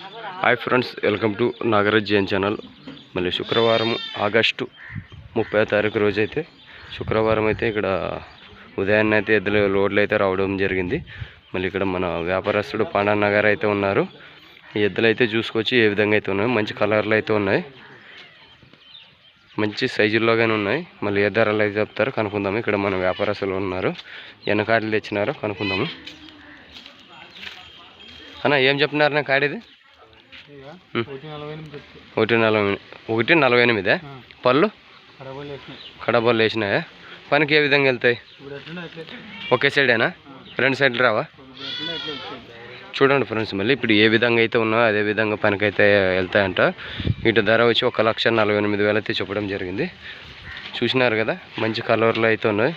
Hi friends, welcome to Nagaraj Jain channel. మళ్ళీ శుక్రవారం August 30వ తారీఖు రోజైతే శుక్రవారం అయితే ఇక్కడ ఉదయాన్నే అయితే ఎద్దుల లోడ్లు అయితే రావడం జరిగింది. మళ్ళీ ఇక్కడ మన వ్యాపారస్తుడు పాండన్న గారు అయితే ఉన్నారు. ఈ ఎద్దులు అయితే చూసుకొచ్చి ఏ విధంగా అయితే ఉన్నాయి, మంచి కలర్లు అయితే ఉన్నాయి, మంచి సైజుల్లోగానే ఉన్నాయి. మళ్ళీ ఏ ధరలు అయితే చెప్తారో కనుక్కుందాము. ఇక్కడ మన వ్యాపారస్తులు ఉన్నారు, ఎన్నకాడలు తెచ్చినారో కనుక్కుందాము. అన్న ఏం చెప్తున్నారు నా కాడిది? 1,48. పళ్ళు కడబోళ్ళు వేసినాయా? పనికి ఏ విధంగా వెళ్తాయి? ఒకే సైడేనా, రెండు సైడ్లు రావా? చూడండి ఫ్రెండ్స్, మళ్ళీ ఇప్పుడు ఏ విధంగా అయితే ఉన్నాయో అదే విధంగా పనికైతే వెళ్తాయంట. వీటి ధర వచ్చి 1,48,000 అయితే చెప్పడం జరిగింది. చూసినారు కదా, మంచి కలర్లు అయితే ఉన్నాయి,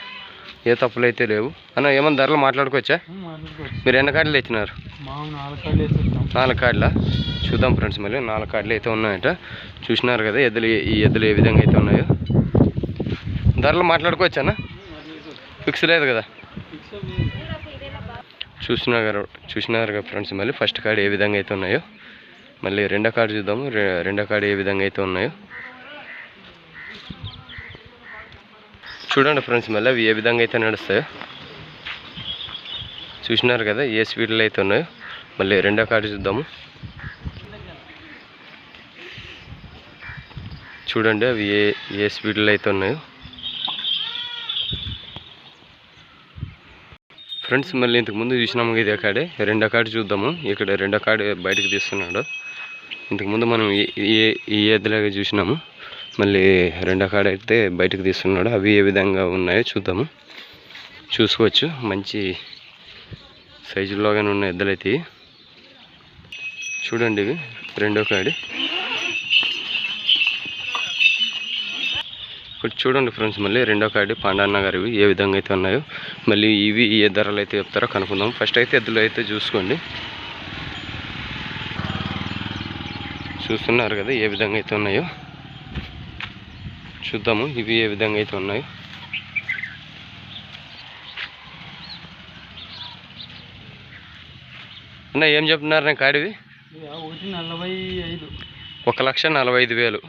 ఏ తప్పులు అయితే లేవు. అన్న ఏమన్నా ధరలు మాట్లాడుకోవచ్చా? మీరు ఎన్ని కార్డులు తెచ్చినారు? 4 కార్డులా? చూద్దాం ఫ్రెండ్స్, మళ్ళీ 4 కార్డులు అయితే ఉన్నాయట. చూసినారు కదా ఈ ఎద్దులు ఏ విధంగా అయితే ఉన్నాయో. ధరలు మాట్లాడుకోవచ్చా? ఫిక్స్ లేదు కదా? చూసినారు కదా ఫ్రెండ్స్, మళ్ళీ ఫస్ట్ కార్డు ఏ విధంగా అయితే ఉన్నాయో. మళ్ళీ రెండో కార్డు చూద్దాము, రెండో కార్డు ఏ విధంగా అయితే ఉన్నాయో చూడండి ఫ్రెండ్స్. మళ్ళీ అవి ఏ విధంగా అయితే నడుస్తాయో చూసినారు కదా, ఏ స్పీడ్లో అయితే ఉన్నాయో. మళ్ళీ రెండో కార్డు చూద్దాము. చూడండి అవి ఏ స్పీడ్లో అయితే ఉన్నాయో ఫ్రెండ్స్. మళ్ళీ ఇంతకుముందు చూసినాము ఇదే కాడే, రెండో కార్డు చూద్దాము. ఇక్కడ రెండో కార్డు బయటకు తీస్తున్నాడు. ఇంతకుముందు మనం ఈ ఎద్దులాగా చూసినాము, మళ్ళీ రెండో కార్డు అయితే బయటకు తీస్తున్నాడు. అవి ఏ విధంగా ఉన్నాయో చూద్దాము. చూసుకోవచ్చు, మంచి సైజుల్లోగానే ఉన్న ఎద్దులు అయితే. చూడండి ఇవి రెండో కాడి. ఇప్పుడు చూడండి ఫ్రెండ్స్, మళ్ళీ రెండో కాడి పాండన్న గారు ఏ విధంగా అయితే ఉన్నాయో. మళ్ళీ ఇవి ఏ ధరలు అయితే చెప్తారో కనుక్కుందాం. ఫస్ట్ అయితే ఎద్దులు అయితే చూసుకోండి. చూస్తున్నారు కదా ఏ విధంగా అయితే ఉన్నాయో. చూద్దాము ఇవి ఏ విధంగా అయితే ఉన్నాయో. అన్న ఏం చెప్తున్నారు నా కాడివి? 1,45,000.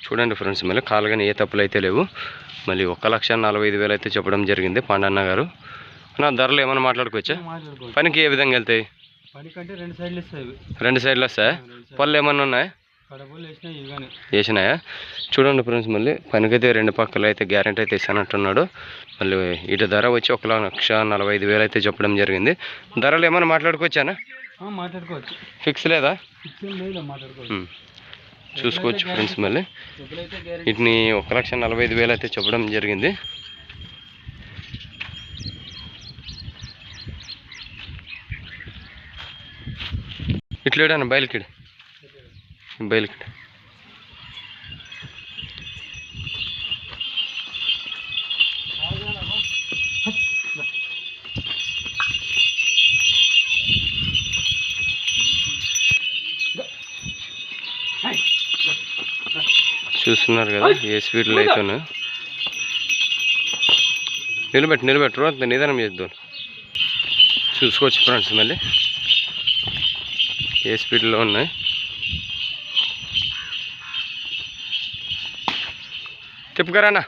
చూడండి ఫ్రెండ్స్, మళ్ళీ కాలు కానీ ఏ తప్పులు అయితే లేవు. మళ్ళీ 1,45,000 అయితే చెప్పడం జరిగింది పాండన్న గారు. నా ధరలు ఏమైనా మాట్లాడుకోవచ్చా? పనికి ఏ విధంగా వెళ్తాయి? రెండు సైడ్లు వస్తాయా? పళ్ళు ఏమన్నా ఉన్నాయా? వేసినాయా? చూడండి ఫ్రెండ్స్, మళ్ళీ పనికైతే రెండు పక్కల అయితే గ్యారెంటీ అయితే ఇస్తానంటున్నాడు. మళ్ళీ ఇటు ధర వచ్చి 1,45,000 అయితే చెప్పడం జరిగింది. ధరలు ఏమైనా మాట్లాడుకోవచ్చానా? మాట్లాడుకోవచ్చు, ఫిక్స్ లేదా? చూసుకోవచ్చు ఫ్రెండ్స్, మళ్ళీ వీటిని 1,45,000 అయితే చెప్పడం జరిగింది. ఇట్లేడాను బయలుకిడు చూస్తున్నారు కదా ఏ స్పీడ్లో అయితే ఉన్నాయో. నిలబెట్టరు అంత నిదానం చేద్దాం. చూసుకోవచ్చు ఫ్రెండ్స్, మళ్ళీ ఏ స్పీడ్లో ఉన్నాయి. తిప్పుకరానా?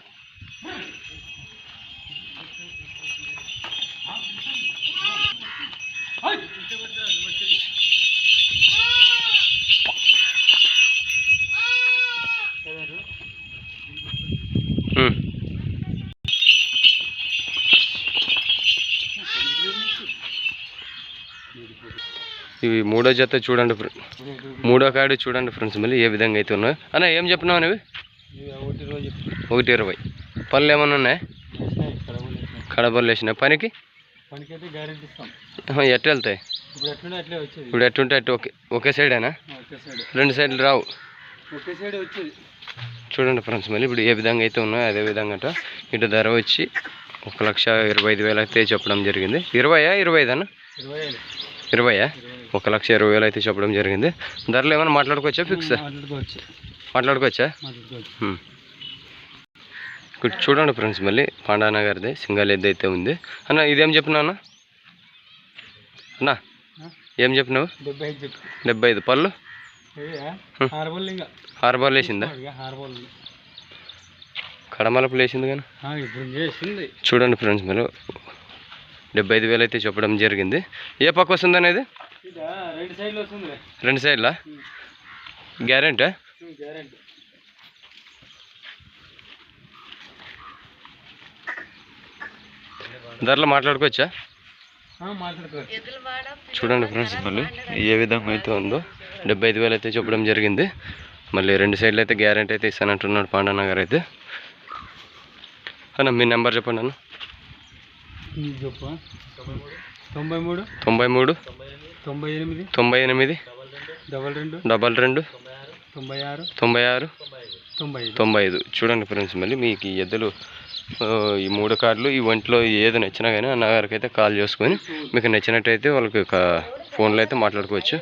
ఇవి మూడో జత చూడండి, మూడో కాడి చూడండి ఫ్రెండ్స్, మళ్ళీ ఏ విధంగా అయితే ఉన్నాయో. అన్న ఏం చెప్పినావు అవి? 1,20. పళ్ళు ఏమన్నా ఉన్నాయా? కడబళ్ళు వేసినాయి. పనికి ఎట్లా వెళ్తాయి? ఇప్పుడు ఎట్లుంటే అట్టు ఒకే సైడేనా? రెండు సైడ్లు రావు. చూడండి ఫ్రెండ్స్, మళ్ళీ ఇప్పుడు ఏ విధంగా అయితే ఉన్నాయో అదే విధంగా. ఇటు ధర వచ్చి 1,25,000 అయితే చెప్పడం జరిగింది. 20 అన్న? 20. 1,20,000 అయితే చెప్పడం జరిగింది. ధరలు ఏమైనా మాట్లాడుకోవచ్చా? ఫిక్స్ మాట్లాడుకోవచ్చా? ఇక్కడ చూడండి ఫ్రెండ్స్, మళ్ళీ పాండన్న గారిది సింగల్ ఎద్దు అయితే ఉంది. అన్న ఇదేం చెప్పినా అన్న? ఏం చెప్పినావు? 75 పళ్ళు 6 బాల్ వేసిందా? కడమలపులు వేసింది కానీ చూడండి ఫ్రెండ్స్, మీరు 75,000 అయితే చెప్పడం జరిగింది. ఏ పక్క వస్తుంది అనేది? 2 సైడ్లా? గ్యారెంటీ? ధరలో మాట్లాడుకోవచ్చా? చూడండి ఫ్రెండ్స్, మళ్ళీ ఏ విధంగా అయితే ఉందో 75,000 అయితే చెప్పడం జరిగింది. మళ్ళీ 2 సైడ్లు అయితే గ్యారెంటీ అయితే ఇస్తానంటున్నాడు పాండన్న గారు అయితే. అన్న మీ నెంబర్ చెప్పండి అన్న. 93 98 22 96 95. చూడండి ఫ్రెండ్స్, మళ్ళీ మీకు ఈ ఎద్దులు ఈ 3 కార్డులు ఈ ఒంట్లో ఏది నచ్చినా కానీ అన్నగారికి అయితే కాల్ చేసుకొని మీకు నచ్చినట్టయితే వాళ్ళకి ఫోన్లో అయితే మాట్లాడుకోవచ్చు.